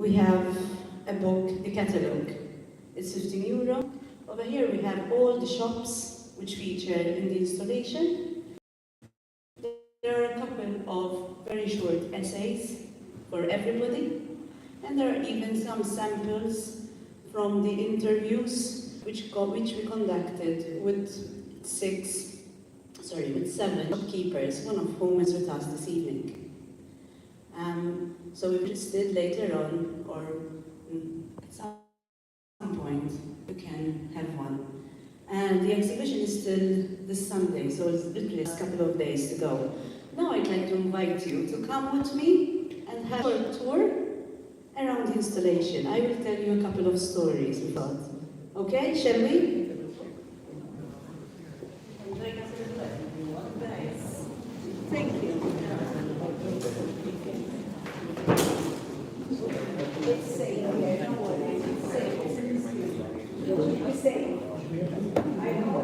We have a book, a catalogue. It's €15. Over here we have all the shops which feature in the installation. There are a couple of very short essays for everybody, and there are even some samples from the interviews which we conducted with 7 shopkeepers, one of whom is with us this evening. So if you're interested later on, or at some point, you can have one. And the exhibition is still this Sunday, so it's literally a couple of days to go. Now I'd like to invite you to come with me and have a tour around the installation. I will tell you a couple of stories we thought. Okay, shall we? Thank you. It's safe here, don't worry. It's safe. It's safe. I know.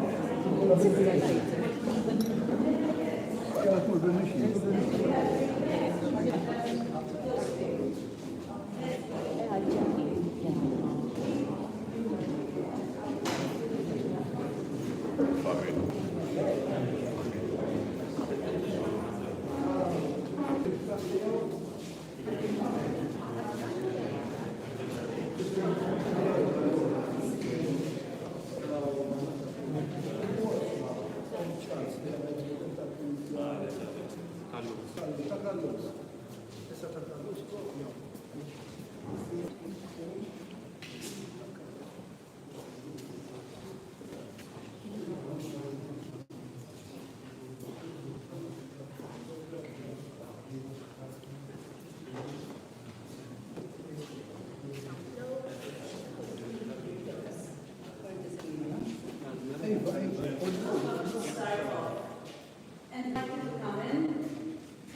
And thank you for coming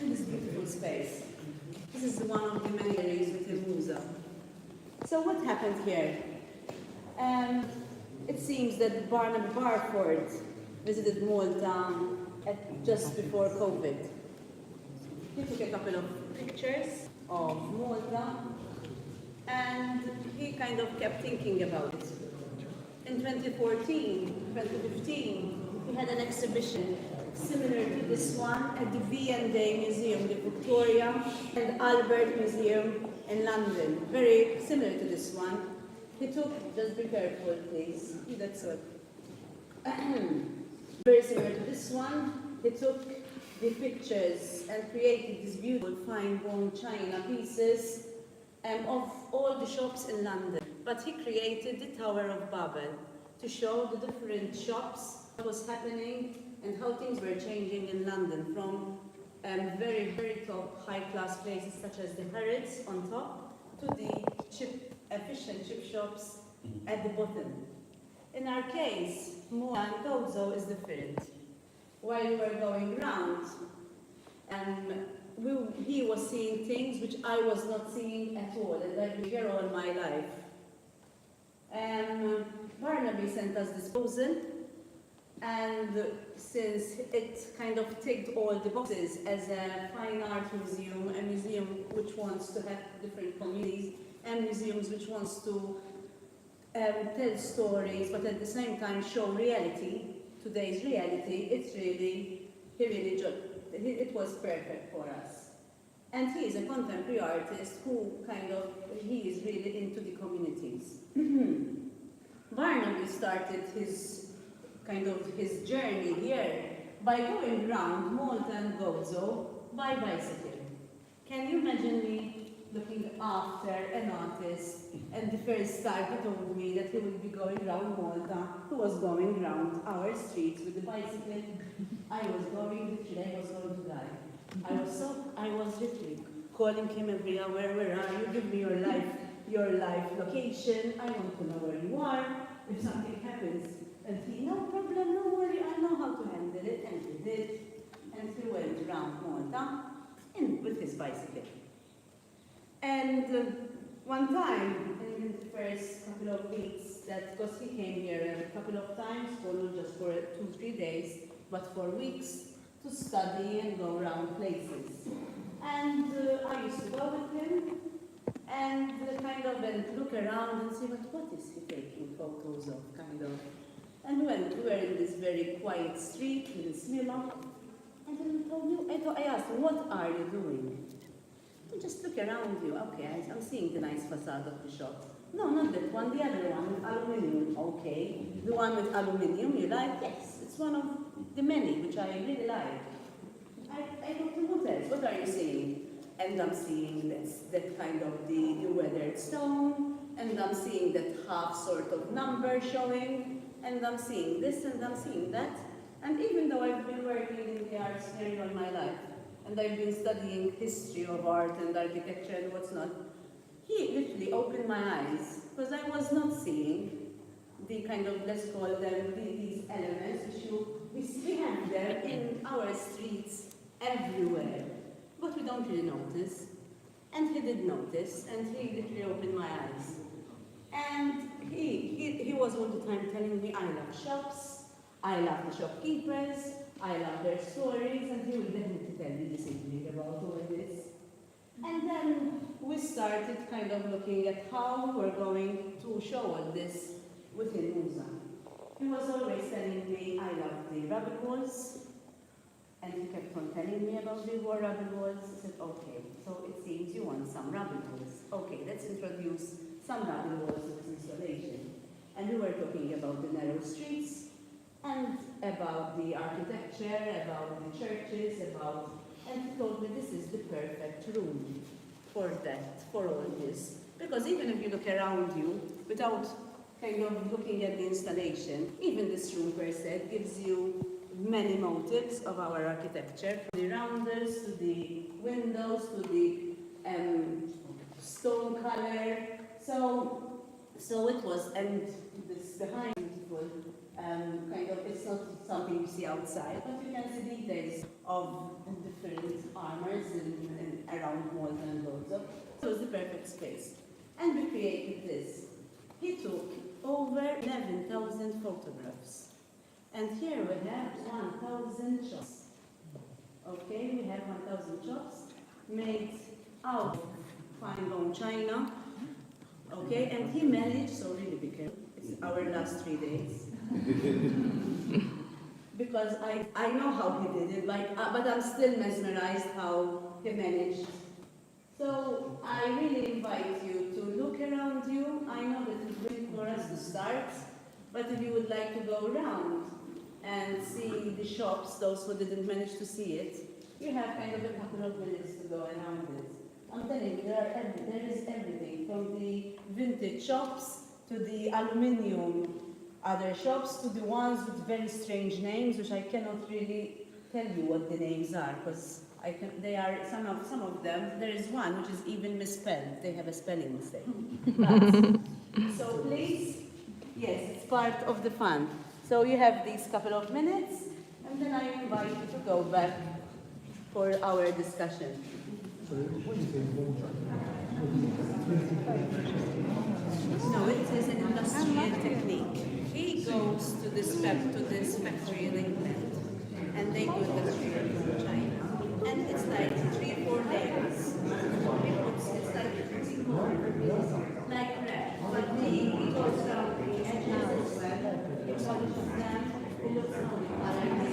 in this beautiful space. This is one of the many areas within MUΖA. So what happened here? It seems that Barnaby Barford visited Malta just before COVID. He took a couple of pictures of Malta and he kind of kept thinking about it. In 2015, we had an exhibition similar to this one at the V&A Museum, the Victoria and Albert Museum in London. Very similar to this one. He took, just be careful please, that's it. Very similar to this one. He took the pictures and created these beautiful fine bone china pieces of all the shops in London. But he created the Tower of Babel to show the different shops, what was happening and how things were changing in London, from very, very top high-class places such as the Harrods on top to the fish and chip shops at the bottom. In our case, Malta and Gozo is different. While we were going around, he was seeing things which I was not seeing at all, and I've been here all my life. Barnaby sent us this proposal, and since it kind of ticked all the boxes as a fine art museum, a museum which wants to have different communities, and museums which wants to tell stories, but at the same time show reality, today's reality, it was perfect for us. And he is a contemporary artist who he is really into the communities. Barnaby started his journey here by going around Malta and Gozo by bicycle. Can you imagine me looking after an artist, and the first time he told me that he would be going around Malta, who was going around our streets with the bicycle. I was going to die. I was literally calling him every hour, where are you? Give me your life location. I want to know where you are. If something happens, and he, no problem, no worry, I know how to handle it, and he did. And he went around Malta with his bicycle. And one time, in the first couple of weeks, because he came here a couple of times, not just for 2-3 days, but for weeks, to study and go around places. And I used to go with him, and look around and see what is he taking photos of, kind of. And we were in this very quiet street in Smila, and then I asked him, what are you doing? You just look around you. Okay, I'm seeing the nice facade of the shop. No, not that one, the other one with aluminium. Okay, the one with aluminium you like? Yes, it's one of the many which I really like. I go to what else? What are you seeing? And I'm seeing that kind of the weathered stone, and I'm seeing that half sort of number showing, and I'm seeing this and I'm seeing that. And even though I've been working in the arts nearly all my life, and I've been studying history of art and architecture and what's not, he literally opened my eyes, because I was not seeing the kind of, let's call them, these elements which we have there in our streets everywhere, but we don't really notice. And he did notice, and he literally opened my eyes. And he was all the time telling me, I love shops, I love the shopkeepers, I love their stories, and he will definitely tell you this evening about all this. And then we started kind of looking at how we're going to show all this within MUΖA. He was always telling me, I love the rabbit walls, and he kept on telling me about the rabbit walls. I said, okay, so it seems you want some rabbit walls. Okay, let's introduce some rabbit walls to this installation. And we were talking about the narrow streets, and about the architecture, about the churches, and he told me this is the perfect room for that, for all this. Because even if you look around you, without kind of looking at the installation, even this room per se gives you many motives of our architecture, from the rounders, to the windows, to the stone color. So it was, and this behind beautiful, kind of, it's not something you see outside, but you can see details of different armors around Malta and Gozo. So it was the perfect space. And we created this. He took over 11,000 photographs. And here we have 1,000 shops. Okay, we have 1,000 shops made out of fine bone china. Okay, and he managed, so really be careful, it's our last 3 days. Because I know how he did it, but I'm still mesmerized how he managed. So I really invite you to look around you. I know that it's great for us to start, but if you would like to go around and see the shops, those who didn't manage to see it, you have kind of a couple of minutes to go around it. I'm telling you, there is everything, from the vintage shops to the aluminium other shops to the ones with very strange names, which I cannot really tell you what the names are, because they are, some of them, there is one which is even misspelled. They have a spelling mistake. So please, yes, it's part of the fun. So you have these couple of minutes, and then I invite you to go back for our discussion. No, it is an industrial technique. He goes to this factory in England, and they do industrial from China. And it's like 3 or 4 layers. It's like bread, but he goes down the edges as well. He polishes them. He looks on the colors.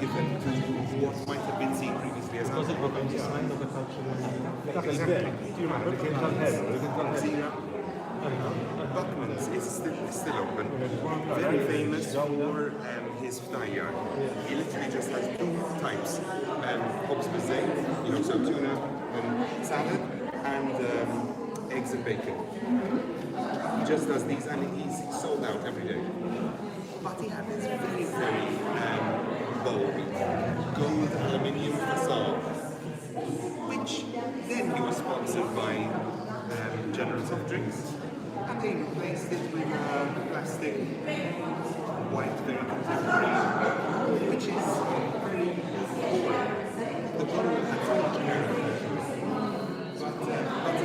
given to what might have been seen previously as handcrafted. Exactly. Do you remember? Buckman's is still open. Very famous for his fly yard. He literally just has two types: hops so tuna, salad, and eggs and bacon. He just does these, and he's sold out every day. But he had this very, very bold gold aluminium facade, which then he was sponsored by General Soft Drinks, and they replaced it with plastic, white, very contemporary, which is very boring. The bottle had so much character. But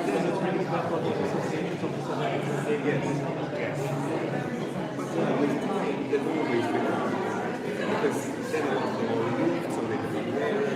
then it's really about what the associations of the Southern yes. But with time, they've always become, because then a lot of them are removed, so they become rarer.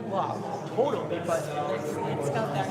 Wow, totally, but it's got that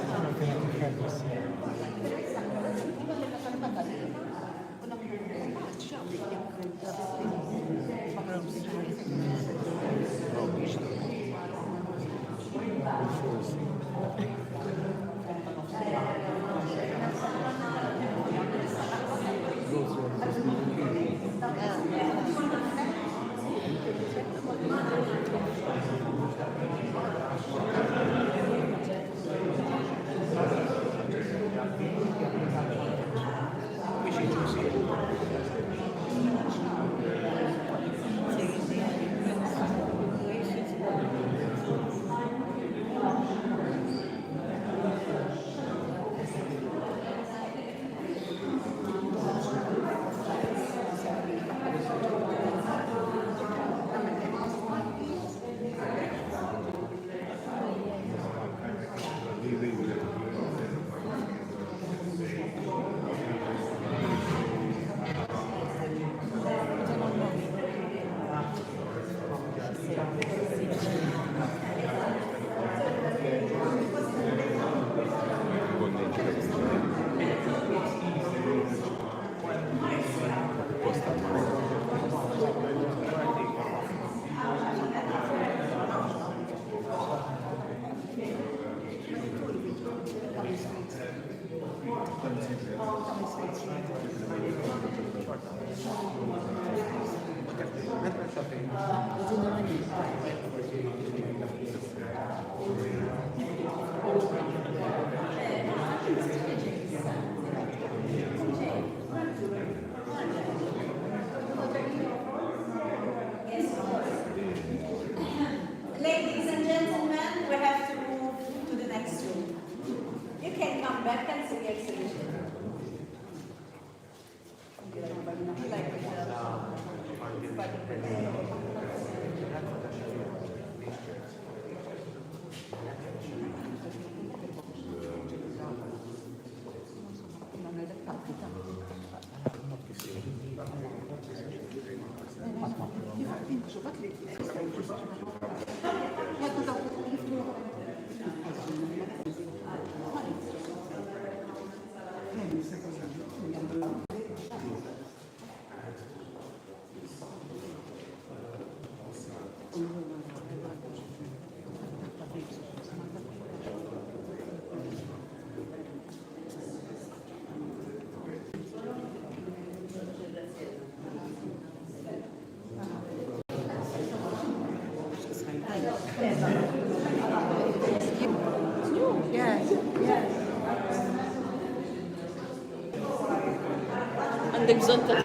Ladies and gentlemen, we have to move to the next room. You can come back and see the exhibition. Għandek bżonn ta'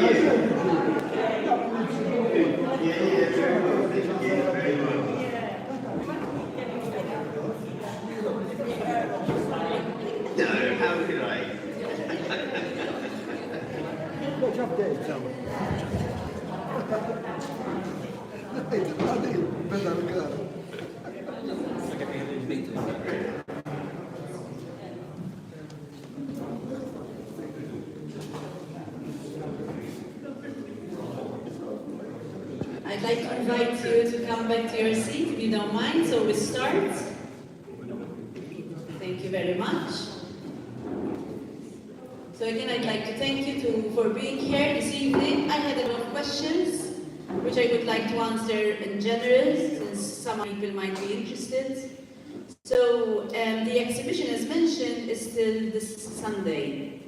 No, how could I? I'd like to invite you to come back to your seat if you don't mind, so we start. Thank you very much. So again, I'd like to thank you for being here this evening. I had a lot of questions, which I would like to answer in general, since some people might be interested. So the exhibition, as mentioned, is still this Sunday.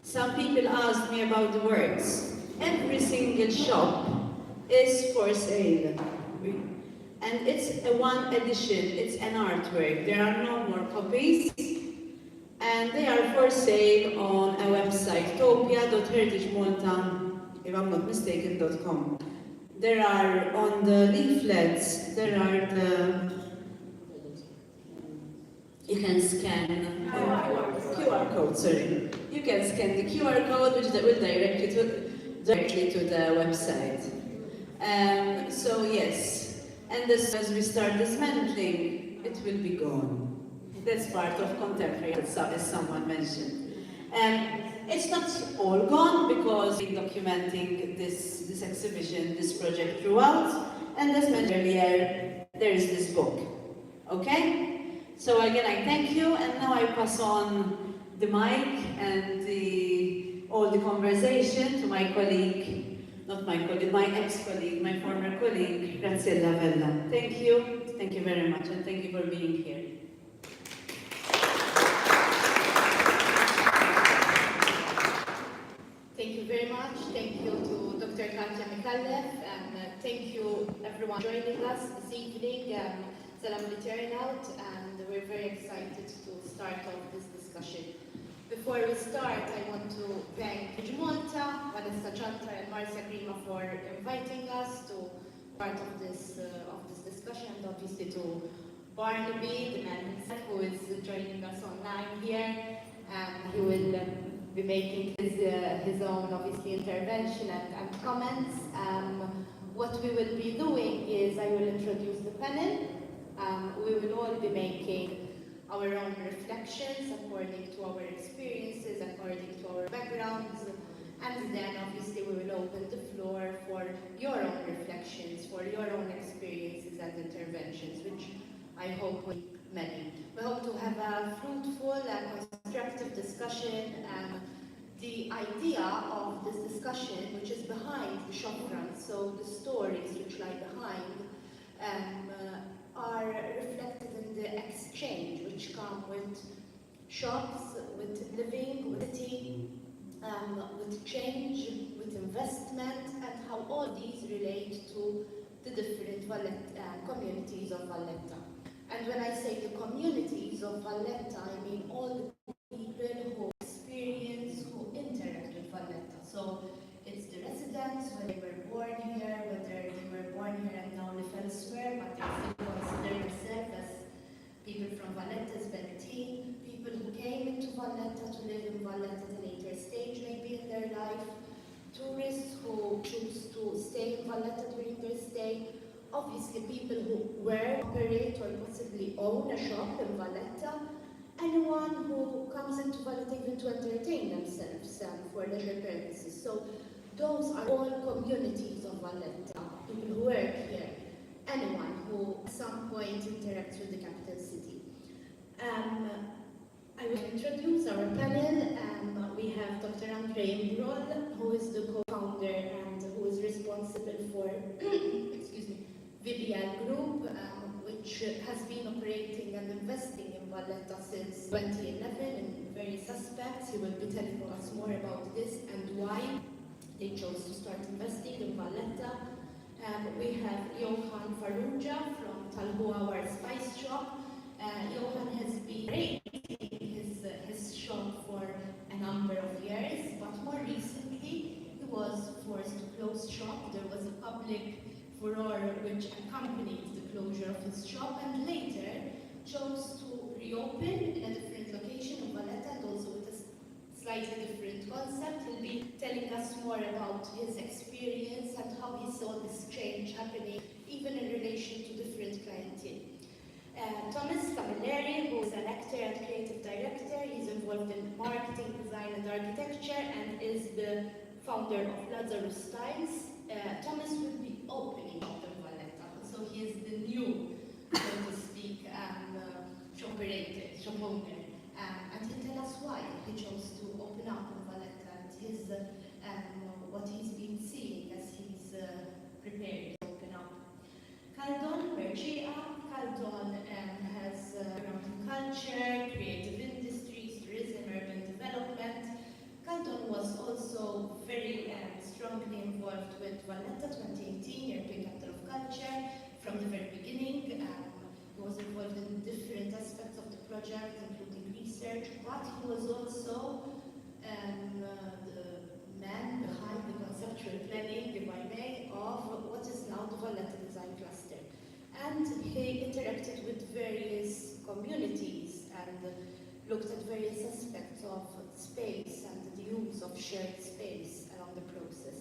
Some people asked me about the works. Every single shop is for sale. And it's a one edition, it's an artwork. There are no more copies. And they are for sale on a website, topia.heritagemalta, if I'm not mistaken, .com. There are on the leaflets, there are the, you can scan QR code, sorry. You can scan the QR code, which will direct you directly to the website. So yes, and as we start dismantling, it will be gone. That's part of contemporary, as someone mentioned. It's not all gone, because we're documenting this exhibition, this project throughout, and as mentioned earlier, there is this book. Okay? So again, I thank you, and now I pass on the mic and all the conversation to my colleague, not my colleague, my ex-colleague, my former colleague, Graziella Vella. Thank you very much, and thank you for being here. Thank you very much. Thank you to Dr. Katja Mikallef, and thank you everyone joining us this evening. Salam turnout, and we're very excited to start off this discussion. Before we start, I want to thank Malta, Vanessa Chanta and Marcia Grima for inviting us to part of this discussion, and obviously to Barnaby, the man himself, who is joining us online here. He will be making his own, obviously, intervention and comments. What we will be doing is I will introduce the panel. We will all be making our own reflections according to our experiences, according to our backgrounds, and then obviously we will open the floor for your own reflections, for your own experiences and interventions, which I hope will be many. We hope to have a fruitful and constructive discussion. The idea of this discussion, which is behind the shopfronts, so the stories which lie behind, are reflected in the exchange which come with shops, with living, with city, with change, with investment, and how all these relate to the different communities of Valletta. And when I say the communities of Valletta, I mean all the people who experience, who interact with Valletta. So it's the residents, whether they were born here, whether they were born here and now live elsewhere, but they still consider themselves as people from Valletta's Benettin, people who came into Valletta to live in Valletta at a later stage maybe in their life, tourists who choose to stay in Valletta during their stay, obviously people who operate or possibly own a shop in Valletta, anyone who comes into Valletta even to entertain themselves for leisure purposes. So those are all communities of Valletta, people who work here, anyone who at some point interacts with the capital city. I will introduce our panel. We have Dr. Andre Imbrol, who is the co-founder and who is responsible for excuse me, VBL Group, which has been operating and investing in Valletta since 2011 in various aspects. He will be telling us more about this and why they chose to start investing in Valletta. We have Johan Farrugia from Talboa, our spice shop. Johan has been operating his shop for a number of years, but more recently he was forced to close shop. There was a public furore which accompanied the closure of his shop, and later chose to reopen in a different location in Valletta, and also with a slightly different concept. He'll be telling us more about his experience and how he saw this change happening, even in relation to different clientele. Thomas Camilleri, who is an actor and creative director, he's involved in marketing, design and architecture, and is the founder of Lazarus Styles. Thomas will be opening up in Valletta, so he is the new, so to speak, shop owner. And he'll tell us why he chose to open up in Valletta and what he's been seeing as he's prepared to open up. Kaldon Mercia. Kaldon has background in culture, creative industries, tourism, urban development. Kaldon was also very strongly involved with Valletta 2018, European Capital of Culture, from the very beginning. He was involved in different aspects of the project, including research, but he was also the man behind the conceptual planning, if I may, of what is now the Valletta Design Cluster. And he interacted with various communities and looked at various aspects of space and the use of shared space along the process.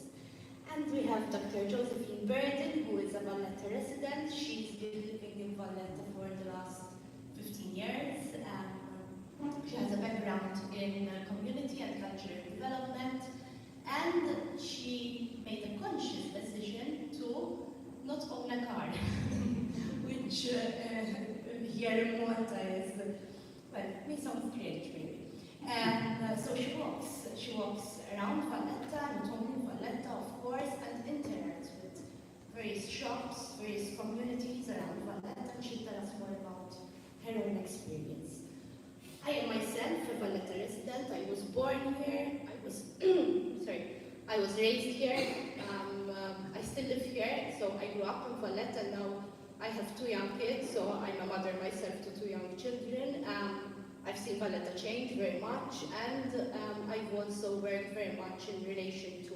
And we have Dr. Josephine Burden, who is a Valletta resident. She's been living in Valletta for the last 15 years. She has a background in community and cultural development, and she made a conscious decision to not own a car, which here in Malta is, well, may sound strange maybe. And so she walks around Valletta, not only Valletta of course, and interacts with various shops, various communities around Valletta, and she'll tell us more about her own experience. I am myself a Valletta resident. I was born here. I was raised here. I still live here, so I grew up in Valletta. Now I have 2 young kids, so I'm a mother myself to 2 young children. I've seen Valletta change very much, and I've also worked very much in relation to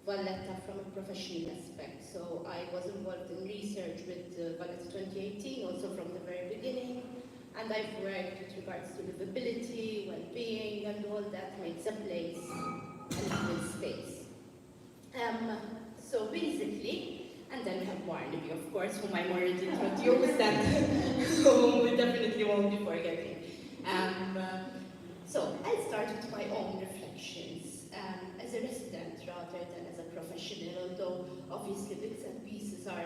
Valletta from a professional aspect. So I was involved in research with Valletta 2018, also from the very beginning. And I've worked with regards to livability, well-being, and all that makes a place a living space. So basically, and then we have Barnaby, of course, whom I'm already introduced and whom we definitely won't be forgetting. So I'll start with my own reflections as a resident rather than as a professional, although obviously bits and pieces are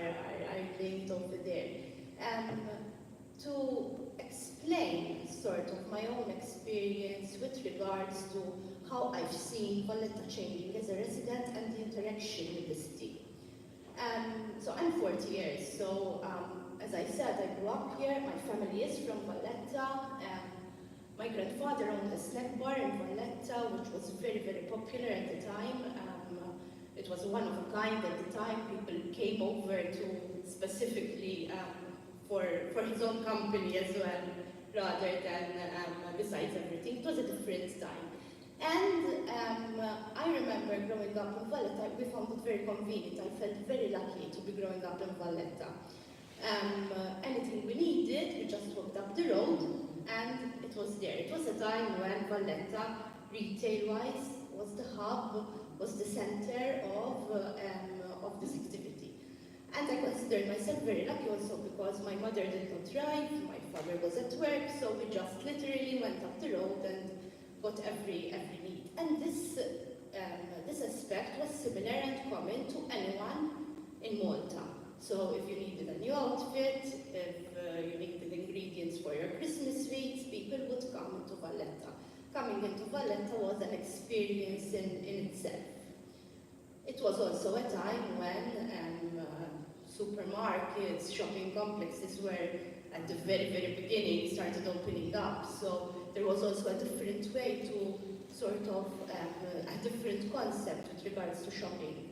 linked over there. To explain sort of my own experience with regards to how I've seen Valletta changing as a resident and the interaction with the city. So I'm 40 years, so as I said, I grew up here. My family is from Valletta. My grandfather owned a snack bar in Valletta, which was very, very popular at the time. It was one of a kind at the time. People came over to specifically for his own company as well, rather than besides everything. It was a different time. And I remember growing up in Valletta, we found it very convenient. I felt very lucky to be growing up in Valletta. Anything we needed, we just walked up the road and it was there. It was a time when Valletta, retail-wise, was the hub, was the center of this activity. And I considered myself very lucky also because my mother did not drive, my father was at work, so we just literally went up the road and got every need. And this aspect was similar and common to anyone in Malta. So if you needed a new outfit, if you needed ingredients for your Christmas sweets, people would come into Valletta. Coming into Valletta was an experience in itself. It was also a time when supermarkets, shopping complexes were at the very, very beginning started opening up. So there was also a different way to sort of, a different concept with regards to shopping.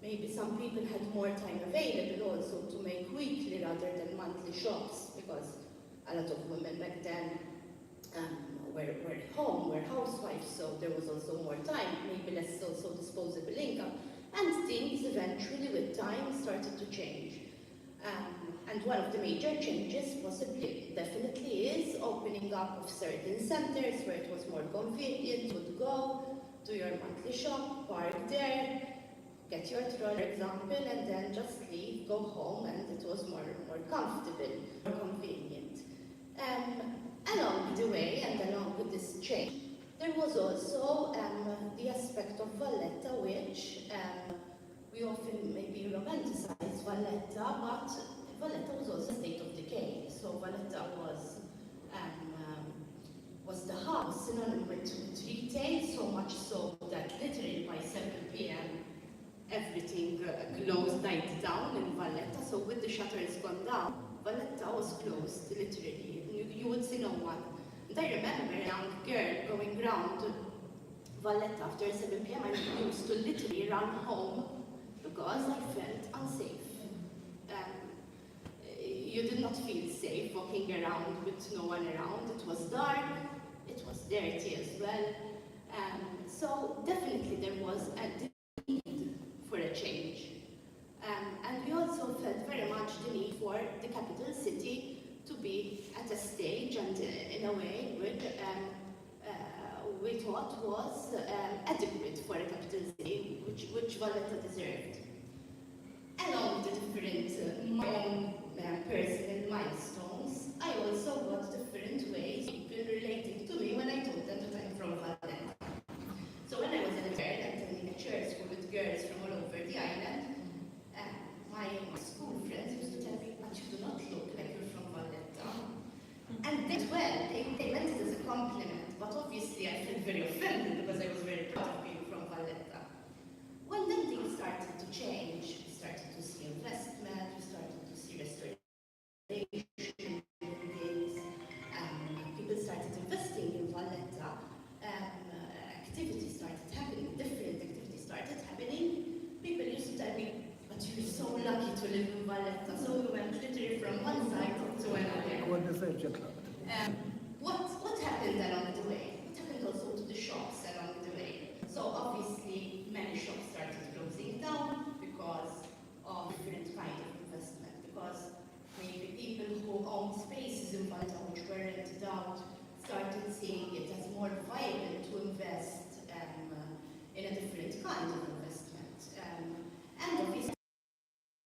Maybe some people had more time available also to make weekly rather than monthly shops, because a lot of women back then were were home, were housewives, so there was also more time, maybe less also disposable income, and things eventually with time started to change. And one of the major changes possibly definitely is opening up of certain centres where it was more convenient. You would go, do your monthly shop, park there, get your trolley, for example, and then just leave, go home, and it was more comfortable, more convenient. Along the way and along with this change, there was also the aspect of Valletta, which we often maybe romanticize Valletta, but Valletta was also a state of decay. So Valletta was the house synonymous with retail, so much so that literally by 7 p.m. everything closed, died down in Valletta. So with the shutters gone down, Valletta was closed, literally. You would see no one. And I remember a young girl going around Valletta after 7 p.m. I used to literally run home because I felt unsafe. You did not feel safe walking around with no one around. It was dark, it was dirty as well. So definitely there was a need for a change. And we also felt very much the need for the capital city to be at a stage and in a way which we thought was adequate for a capital city, which Valletta deserved. Along the different my own personal milestones, I also got different ways people relating to me when I told them that I'm from Valletta. So when I was a little girl attending a church school with girls from all over the island, my school friends used to tell me, but you do not look like you're from Valletta. And they, well, they meant it as a compliment, but obviously I felt very offended because I was very proud of being from Valletta. Well, then things started to change. We started to see investment, we started to see restoration buildings, people started investing in Valletta, activities started happening, different activities started happening. People used to tell me, but you're so lucky to live in Valletta. So we went literally from one side to another. What happened along the